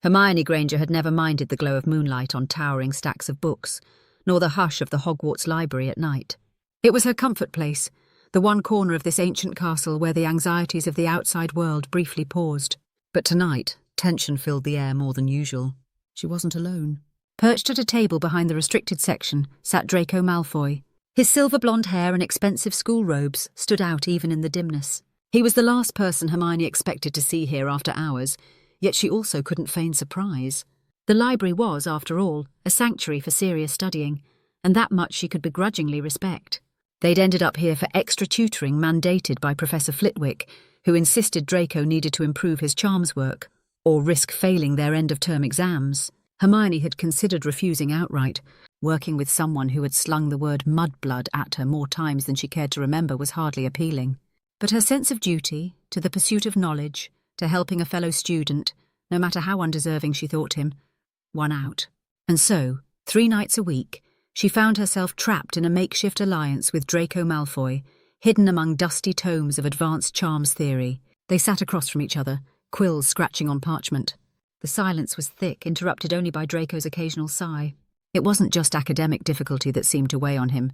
Hermione Granger had never minded the glow of moonlight on towering stacks of books, nor the hush of the Hogwarts Library at night. It was her comfort place, the one corner of this ancient castle where the anxieties of the outside world briefly paused. But tonight, tension filled the air more than usual. She wasn't alone. Perched at a table behind the restricted section sat Draco Malfoy. His silver-blonde hair and expensive school robes stood out even in the dimness. He was the last person Hermione expected to see here after hours, yet she also couldn't feign surprise. The library was, after all, a sanctuary for serious studying, and that much she could begrudgingly respect. They'd ended up here for extra tutoring mandated by Professor Flitwick, who insisted Draco needed to improve his charms work, or risk failing their end-of-term exams. Hermione had considered refusing outright. Working with someone who had slung the word mudblood at her more times than she cared to remember was hardly appealing. But her sense of duty, to the pursuit of knowledge, to helping a fellow student, no matter how undeserving she thought him, won out. And so, 3 nights a week, she found herself trapped in a makeshift alliance with Draco Malfoy, hidden among dusty tomes of advanced charms theory. They sat across from each other, quills scratching on parchment. The silence was thick, interrupted only by Draco's occasional sigh. It wasn't just academic difficulty that seemed to weigh on him.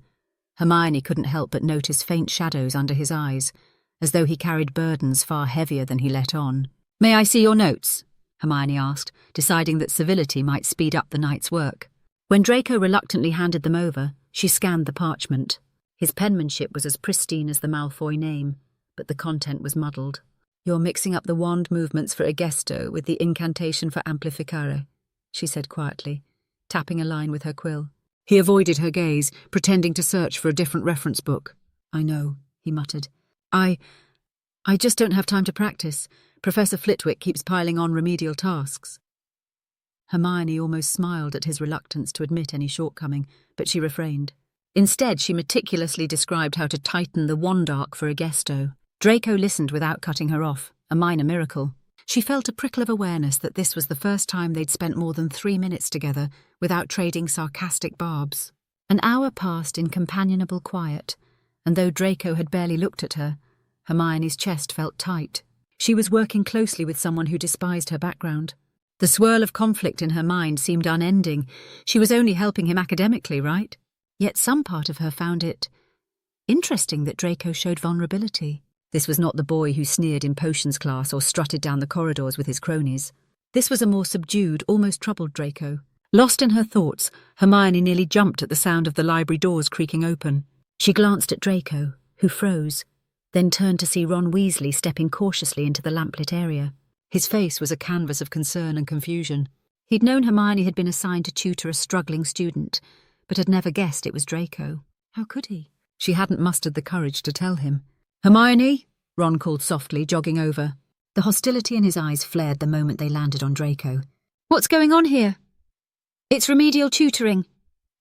Hermione couldn't help but notice faint shadows under his eyes, as though he carried burdens far heavier than he let on. "May I see your notes?" Hermione asked, deciding that civility might speed up the night's work. When Draco reluctantly handed them over, she scanned the parchment. His penmanship was as pristine as the Malfoy name, but the content was muddled. "You're mixing up the wand movements for Egesto with the incantation for amplificare," she said quietly, tapping a line with her quill. He avoided her gaze, pretending to search for a different reference book. "I know," he muttered. I just don't have time to practice. Professor Flitwick keeps piling on remedial tasks." Hermione almost smiled at his reluctance to admit any shortcoming, but she refrained. Instead, she meticulously described how to tighten the wand arc for Egesto. Draco listened without cutting her off, a minor miracle. She felt a prickle of awareness that this was the first time they'd spent more than 3 minutes together without trading sarcastic barbs. An hour passed in companionable quiet, and though Draco had barely looked at her, Hermione's chest felt tight. She was working closely with someone who despised her background. The swirl of conflict in her mind seemed unending. She was only helping him academically, right? Yet some part of her found it interesting that Draco showed vulnerability. This was not the boy who sneered in potions class or strutted down the corridors with his cronies. This was a more subdued, almost troubled Draco. Lost in her thoughts, Hermione nearly jumped at the sound of the library doors creaking open. She glanced at Draco, who froze, then turned to see Ron Weasley stepping cautiously into the lamplit area. His face was a canvas of concern and confusion. He'd known Hermione had been assigned to tutor a struggling student, but had never guessed it was Draco. How could he? She hadn't mustered the courage to tell him. "Hermione?" Ron called softly, jogging over. The hostility in his eyes flared the moment they landed on Draco. "What's going on here?" "It's remedial tutoring,"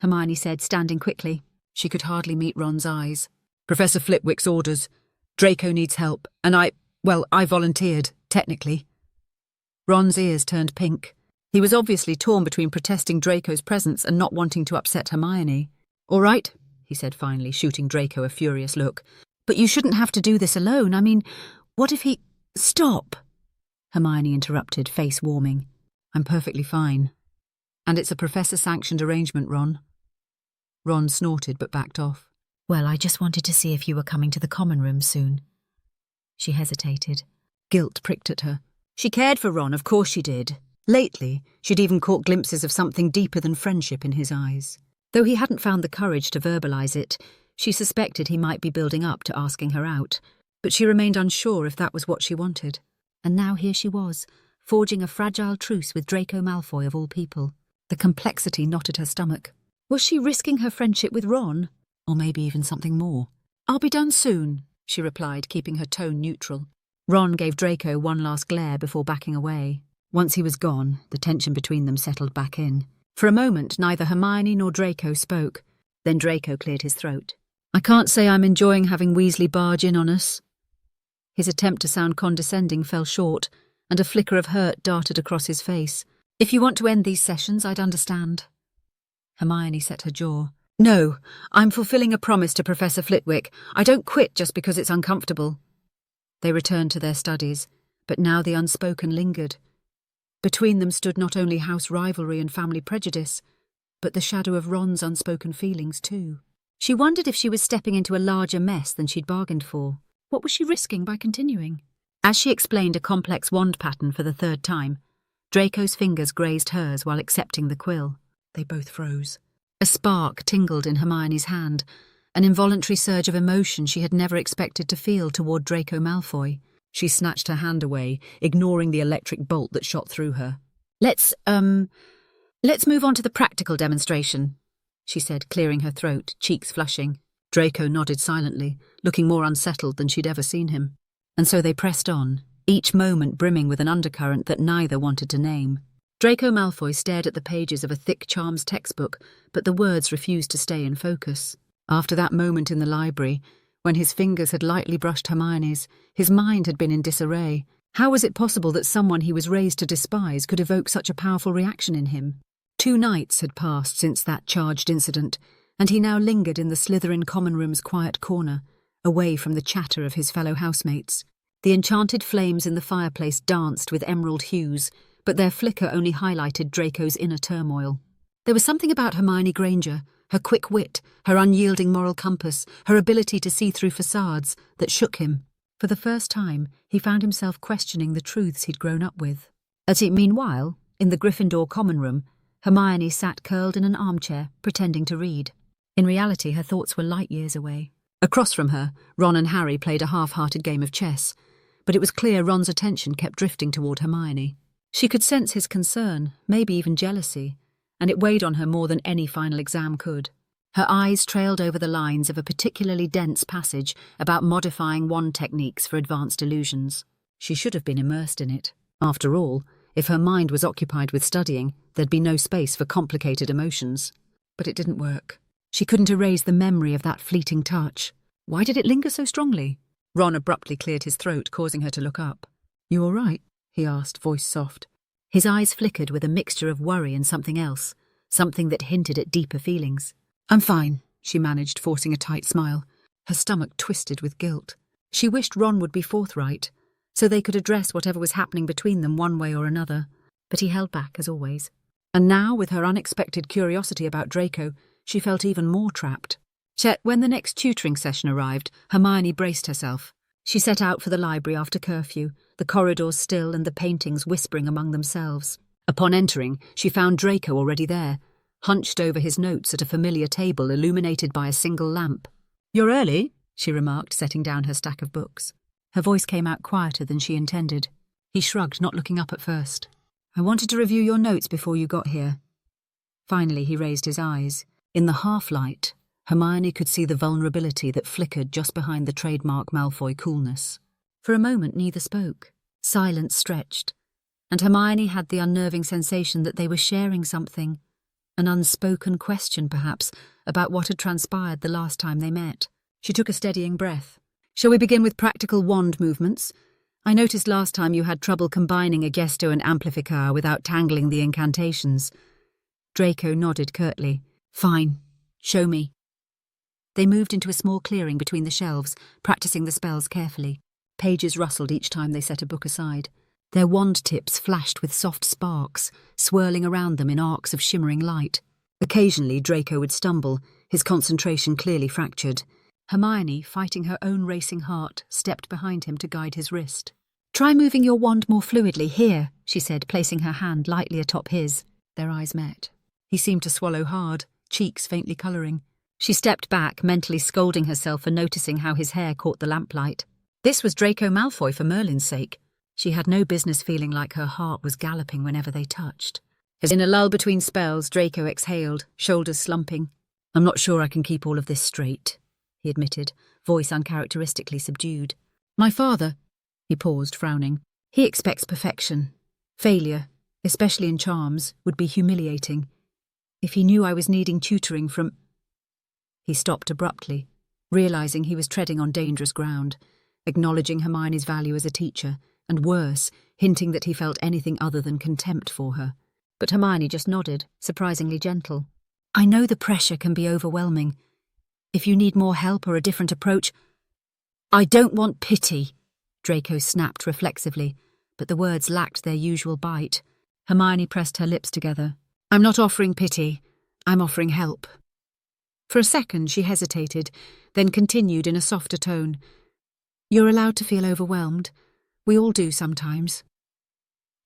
Hermione said, standing quickly. She could hardly meet Ron's eyes. "Professor Flitwick's orders. Draco needs help, and I volunteered, technically." Ron's ears turned pink. He was obviously torn between protesting Draco's presence and not wanting to upset Hermione. "All right," he said finally, shooting Draco a furious look. "But you shouldn't have to do this alone. I mean, what if he—" "Stop!" Hermione interrupted, face warming. "I'm perfectly fine. And it's a professor-sanctioned arrangement, Ron." Ron snorted but backed off. "Well, I just wanted to see if you were coming to the common room soon." She hesitated. Guilt pricked at her. She cared for Ron, of course she did. Lately, she'd even caught glimpses of something deeper than friendship in his eyes. Though he hadn't found the courage to verbalise it, she suspected he might be building up to asking her out, but she remained unsure if that was what she wanted. And now here she was, forging a fragile truce with Draco Malfoy of all people. The complexity knotted her stomach. Was she risking her friendship with Ron? Or maybe even something more? "I'll be done soon," she replied, keeping her tone neutral. Ron gave Draco one last glare before backing away. Once he was gone, the tension between them settled back in. For a moment, neither Hermione nor Draco spoke. Then Draco cleared his throat. "I can't say I'm enjoying having Weasley barge in on us." His attempt to sound condescending fell short, and a flicker of hurt darted across his face. "If you want to end these sessions, I'd understand." Hermione set her jaw. "No, I'm fulfilling a promise to Professor Flitwick. I don't quit just because it's uncomfortable." They returned to their studies, but now the unspoken lingered. Between them stood not only house rivalry and family prejudice, but the shadow of Ron's unspoken feelings too. She wondered if she was stepping into a larger mess than she'd bargained for. What was she risking by continuing? As she explained a complex wand pattern for the third time, Draco's fingers grazed hers while accepting the quill. They both froze. A spark tingled in Hermione's hand, an involuntary surge of emotion she had never expected to feel toward Draco Malfoy. She snatched her hand away, ignoring the electric bolt that shot through her. Let's move on to the practical demonstration, she said, clearing her throat, cheeks flushing. Draco nodded silently, looking more unsettled than she'd ever seen him. And so they pressed on, each moment brimming with an undercurrent that neither wanted to name. Draco Malfoy stared at the pages of a thick charms textbook, but the words refused to stay in focus. After that moment in the library, when his fingers had lightly brushed Hermione's, his mind had been in disarray. How was it possible that someone he was raised to despise could evoke such a powerful reaction in him? 2 nights had passed since that charged incident, and he now lingered in the Slytherin common room's quiet corner, away from the chatter of his fellow housemates. The enchanted flames in the fireplace danced with emerald hues, but their flicker only highlighted Draco's inner turmoil. There was something about Hermione Granger, her quick wit, her unyielding moral compass, her ability to see through facades, that shook him. For the first time, he found himself questioning the truths he'd grown up with. Meanwhile, in the Gryffindor common room, Hermione sat curled in an armchair, pretending to read. In reality, her thoughts were light years away. Across from her, Ron and Harry played a half-hearted game of chess, but it was clear Ron's attention kept drifting toward Hermione. She could sense his concern, maybe even jealousy, and it weighed on her more than any final exam could. Her eyes trailed over the lines of a particularly dense passage about modifying wand techniques for advanced illusions. She should have been immersed in it. After all, if her mind was occupied with studying, there'd be no space for complicated emotions. But it didn't work. She couldn't erase the memory of that fleeting touch. Why did it linger so strongly? Ron abruptly cleared his throat, causing her to look up. "You all right?" he asked, voice soft. His eyes flickered with a mixture of worry and something else, something that hinted at deeper feelings. "I'm fine," she managed, forcing a tight smile. Her stomach twisted with guilt. She wished Ron would be forthright, so they could address whatever was happening between them one way or another, but he held back as always. And now, with her unexpected curiosity about Draco, she felt even more trapped. Yet when the next tutoring session arrived, Hermione braced herself. She set out for the library after curfew, the corridors still and the paintings whispering among themselves. Upon entering, she found Draco already there, hunched over his notes at a familiar table illuminated by a single lamp. "You're early," she remarked, setting down her stack of books. Her voice came out quieter than she intended. He shrugged, not looking up at first. "I wanted to review your notes before you got here." Finally, he raised his eyes. In the half-light, Hermione could see the vulnerability that flickered just behind the trademark Malfoy coolness. For a moment, neither spoke. Silence stretched, and Hermione had the unnerving sensation that they were sharing something, an unspoken question, perhaps, about what had transpired the last time they met. She took a steadying breath. "Shall we begin with practical wand movements? I noticed last time you had trouble combining a gesto and amplificar without tangling the incantations." Draco nodded curtly. "Fine. Show me." They moved into a small clearing between the shelves, practicing the spells carefully. Pages rustled each time they set a book aside. Their wand tips flashed with soft sparks, swirling around them in arcs of shimmering light. Occasionally, Draco would stumble, his concentration clearly fractured. Hermione, fighting her own racing heart, stepped behind him to guide his wrist. "Try moving your wand more fluidly here," she said, placing her hand lightly atop his. Their eyes met. He seemed to swallow hard, cheeks faintly colouring. She stepped back, mentally scolding herself for noticing how his hair caught the lamplight. This was Draco Malfoy for Merlin's sake. She had no business feeling like her heart was galloping whenever they touched. As in a lull between spells, Draco exhaled, shoulders slumping. "I'm not sure I can keep all of this straight," he admitted, voice uncharacteristically subdued. "My father," he paused, frowning. "He expects perfection. Failure, especially in charms, would be humiliating. If he knew I was needing tutoring from—" He stopped abruptly, realising he was treading on dangerous ground, acknowledging Hermione's value as a teacher, and worse, hinting that he felt anything other than contempt for her. But Hermione just nodded, surprisingly gentle. "I know the pressure can be overwhelming. If you need more help or a different approach—" "I don't want pity," Draco snapped reflexively, but the words lacked their usual bite. Hermione pressed her lips together. I'm not offering pity. I'm offering help. For a second she hesitated, then continued in a softer tone. You're allowed to feel overwhelmed. We all do sometimes.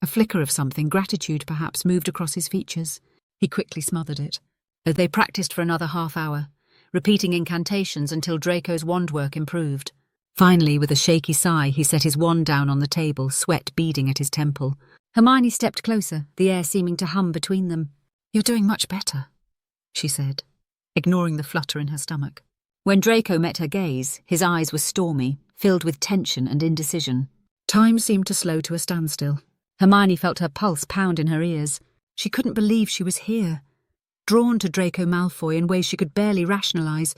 A flicker of something, gratitude perhaps, moved across his features. He quickly smothered it. They practiced for another half-hour, repeating incantations until Draco's wand work improved. Finally, with a shaky sigh, he set his wand down on the table, sweat beading at his temple. Hermione stepped closer, the air seeming to hum between them. You're doing much better, she said, ignoring the flutter in her stomach. When Draco met her gaze, his eyes were stormy, filled with tension and indecision. Time seemed to slow to a standstill. Hermione felt her pulse pound in her ears. She couldn't believe she was here, drawn to Draco Malfoy in ways she could barely rationalise,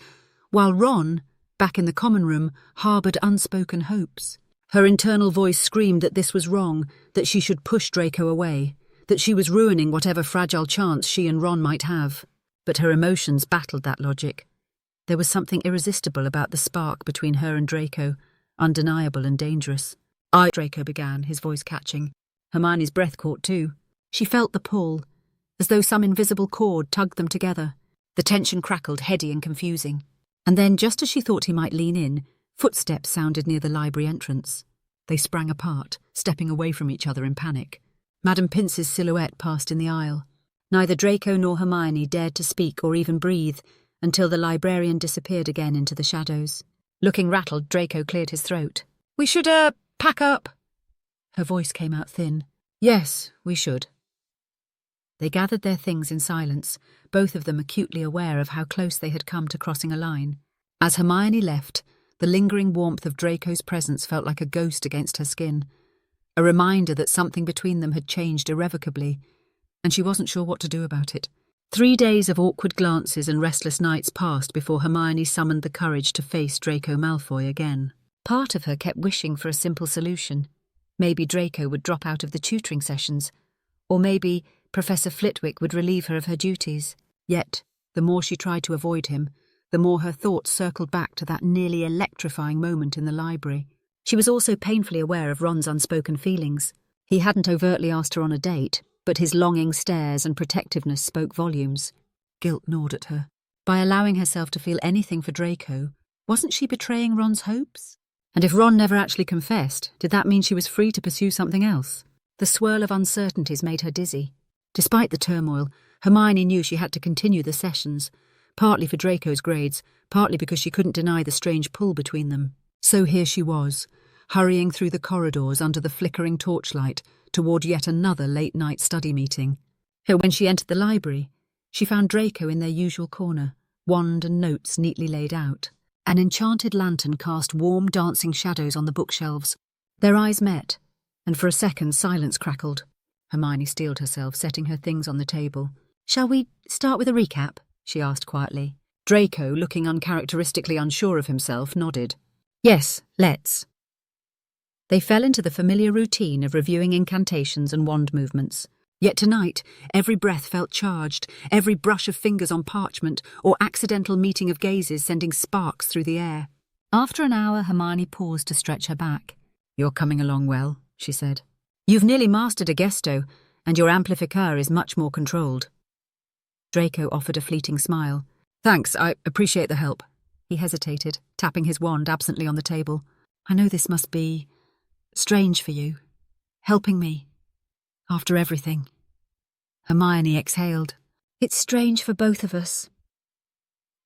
while Ron, back in the common room, harboured unspoken hopes. Her internal voice screamed that this was wrong, that she should push Draco away, that she was ruining whatever fragile chance she and Ron might have. But her emotions battled that logic. There was something irresistible about the spark between her and Draco, undeniable and dangerous. Draco began, his voice catching. Hermione's breath caught too. She felt the pull, as though some invisible cord tugged them together. The tension crackled, heady and confusing. And then, just as she thought he might lean in, footsteps sounded near the library entrance. They sprang apart, stepping away from each other in panic. Madame Pince's silhouette passed in the aisle. Neither Draco nor Hermione dared to speak or even breathe until the librarian disappeared again into the shadows. Looking rattled, Draco cleared his throat. We should, pack up. Her voice came out thin. Yes, we should. They gathered their things in silence, both of them acutely aware of how close they had come to crossing a line. As Hermione left, the lingering warmth of Draco's presence felt like a ghost against her skin, a reminder that something between them had changed irrevocably, and she wasn't sure what to do about it. 3 days of awkward glances and restless nights passed before Hermione summoned the courage to face Draco Malfoy again. Part of her kept wishing for a simple solution. Maybe Draco would drop out of the tutoring sessions, or maybe Professor Flitwick would relieve her of her duties. Yet, the more she tried to avoid him, the more her thoughts circled back to that nearly electrifying moment in the library. She was also painfully aware of Ron's unspoken feelings. He hadn't overtly asked her on a date, but his longing stares and protectiveness spoke volumes. Guilt gnawed at her. By allowing herself to feel anything for Draco, wasn't she betraying Ron's hopes? And if Ron never actually confessed, did that mean she was free to pursue something else? The swirl of uncertainties made her dizzy. Despite the turmoil, Hermione knew she had to continue the sessions, partly for Draco's grades, partly because she couldn't deny the strange pull between them. So here she was, hurrying through the corridors under the flickering torchlight toward yet another late-night study meeting. When she entered the library, she found Draco in their usual corner, wand and notes neatly laid out. An enchanted lantern cast warm, dancing shadows on the bookshelves. Their eyes met, and for a second silence crackled. Hermione steeled herself, setting her things on the table. Shall we start with a recap? She asked quietly. Draco, looking uncharacteristically unsure of himself, nodded. Yes, let's. They fell into the familiar routine of reviewing incantations and wand movements. Yet tonight, every breath felt charged, every brush of fingers on parchment or accidental meeting of gazes sending sparks through the air. After an hour, Hermione paused to stretch her back. You're coming along well, she said. You've nearly mastered a gesto, and your amplificar is much more controlled. Draco offered a fleeting smile. Thanks, I appreciate the help. He hesitated, tapping his wand absently on the table. I know this must be strange for you, helping me, after everything. Hermione exhaled. It's strange for both of us.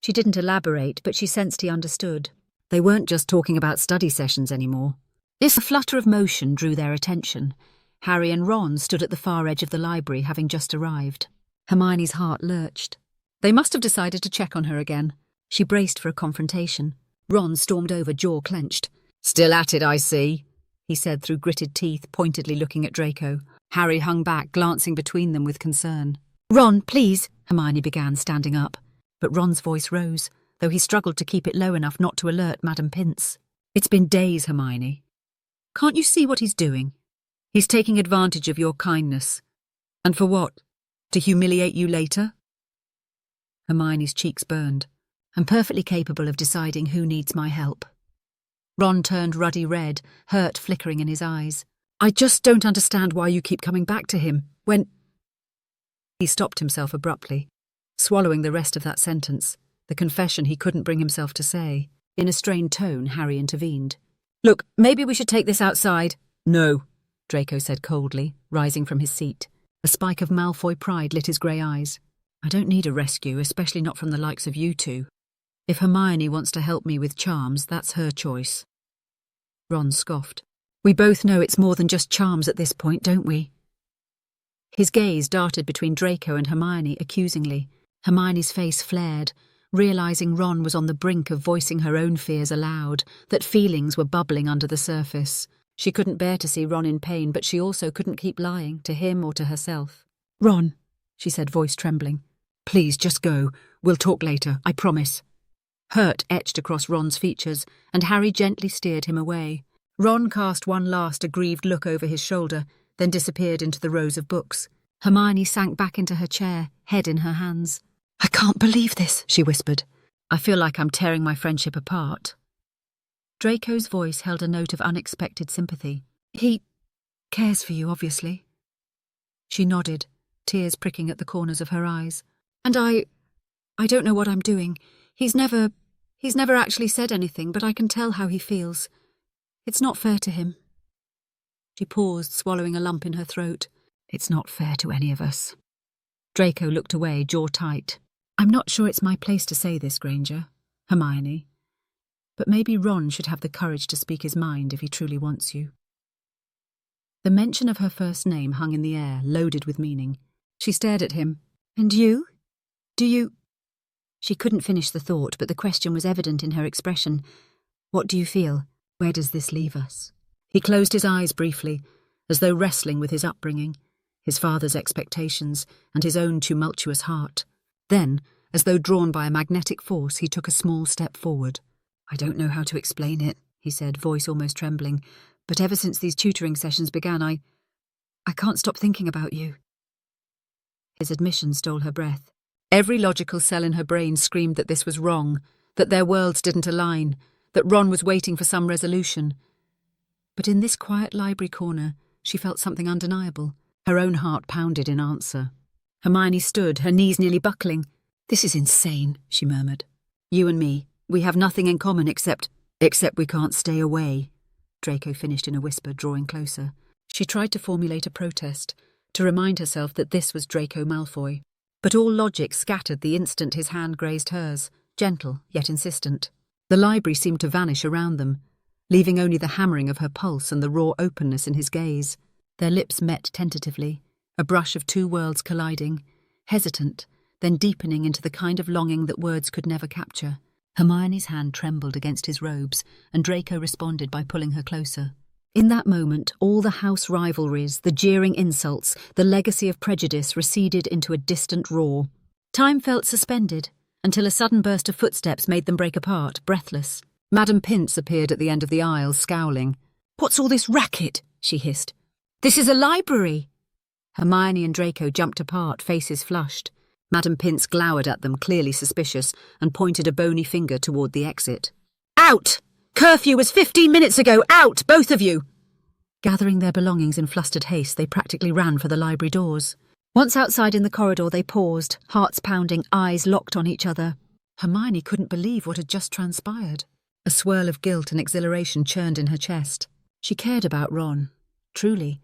She didn't elaborate, but she sensed he understood. They weren't just talking about study sessions anymore. A flutter of motion drew their attention. Harry and Ron stood at the far edge of the library, having just arrived. Hermione's heart lurched. They must have decided to check on her again. She braced for a confrontation. Ron stormed over, jaw clenched. Still at it, I see, he said through gritted teeth, pointedly looking at Draco. Harry hung back, glancing between them with concern. Ron, please, Hermione began, standing up. But Ron's voice rose, though he struggled to keep it low enough not to alert Madame Pince. It's been days, Hermione. Can't you see what he's doing? He's taking advantage of your kindness. And for what? To humiliate you later? Hermione's cheeks burned. I'm perfectly capable of deciding who needs my help. Ron turned ruddy red, hurt flickering in his eyes. I just don't understand why you keep coming back to him. When... He stopped himself abruptly, swallowing the rest of that sentence, the confession he couldn't bring himself to say. In a strained tone, Harry intervened. "Look, maybe we should take this outside." "No," Draco said coldly, rising from his seat. A spike of Malfoy pride lit his grey eyes. "I don't need a rescue, especially not from the likes of you two. If Hermione wants to help me with charms, that's her choice." Ron scoffed. "We both know it's more than just charms at this point, don't we?" His gaze darted between Draco and Hermione accusingly. Hermione's face flared, realising Ron was on the brink of voicing her own fears aloud, that feelings were bubbling under the surface. She couldn't bear to see Ron in pain, but she also couldn't keep lying, to him or to herself. "Ron," she said, voice trembling. "Please, just go. We'll talk later, I promise." Hurt etched across Ron's features, and Harry gently steered him away. Ron cast one last aggrieved look over his shoulder, then disappeared into the rows of books. Hermione sank back into her chair, head in her hands. "I can't believe this," she whispered. "I feel like I'm tearing my friendship apart." Draco's voice held a note of unexpected sympathy. "He cares for you, obviously." She nodded, tears pricking at the corners of her eyes. "And I don't know what I'm doing. He's never actually said anything, but I can tell how he feels. It's not fair to him." She paused, swallowing a lump in her throat. "It's not fair to any of us." Draco looked away, jaw tight. "I'm not sure it's my place to say this, Granger, Hermione, but maybe Ron should have the courage to speak his mind if he truly wants you." The mention of her first name hung in the air, loaded with meaning. She stared at him. "And you? Do you—" She couldn't finish the thought, but the question was evident in her expression. "What do you feel? Where does this leave us?" He closed his eyes briefly, as though wrestling with his upbringing, his father's expectations, and his own tumultuous heart. Then, as though drawn by a magnetic force, he took a small step forward. "I don't know how to explain it," he said, voice almost trembling, "but ever since these tutoring sessions began, I can't stop thinking about you." His admission stole her breath. Every logical cell in her brain screamed that this was wrong, that their worlds didn't align, that Ron was waiting for some resolution. But in this quiet library corner, she felt something undeniable. Her own heart pounded in answer. Hermione stood, her knees nearly buckling. "This is insane," she murmured. "You and me, we have nothing in common except we can't stay away," Draco finished in a whisper, drawing closer. She tried to formulate a protest, to remind herself that this was Draco Malfoy. But all logic scattered the instant his hand grazed hers, gentle yet insistent. The library seemed to vanish around them, leaving only the hammering of her pulse and the raw openness in his gaze. Their lips met tentatively, a brush of two worlds colliding, hesitant, then deepening into the kind of longing that words could never capture. Hermione's hand trembled against his robes, and Draco responded by pulling her closer. In that moment, all the house rivalries, the jeering insults, the legacy of prejudice receded into a distant roar. Time felt suspended, until a sudden burst of footsteps made them break apart, breathless. Madame Pince appeared at the end of the aisle, scowling. "What's all this racket?" she hissed. "This is a library!" Hermione and Draco jumped apart, faces flushed. Madame Pince glowered at them, clearly suspicious, and pointed a bony finger toward the exit. "Out! Curfew was 15 minutes ago! Out, both of you!" Gathering their belongings in flustered haste, they practically ran for the library doors. Once outside in the corridor, they paused, hearts pounding, eyes locked on each other. Hermione couldn't believe what had just transpired. A swirl of guilt and exhilaration churned in her chest. She cared about Ron, truly,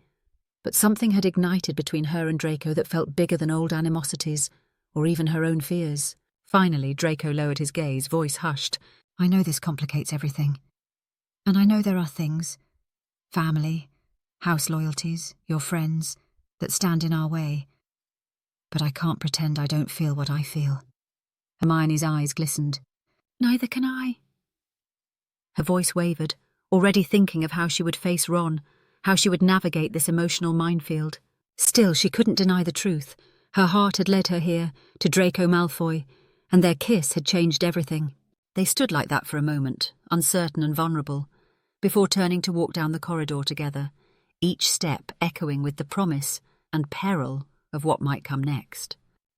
but something had ignited between her and Draco that felt bigger than old animosities, or even her own fears. Finally, Draco lowered his gaze, voice hushed. "I know this complicates everything. And I know there are things, family, house loyalties, your friends, that stand in our way. But I can't pretend I don't feel what I feel." Hermione's eyes glistened. "Neither can I." Her voice wavered, already thinking of how she would face Ron, how she would navigate this emotional minefield. Still, she couldn't deny the truth. Her heart had led her here, to Draco Malfoy, and their kiss had changed everything. They stood like that for a moment, uncertain and vulnerable, before turning to walk down the corridor together, each step echoing with the promise and peril of what might come next.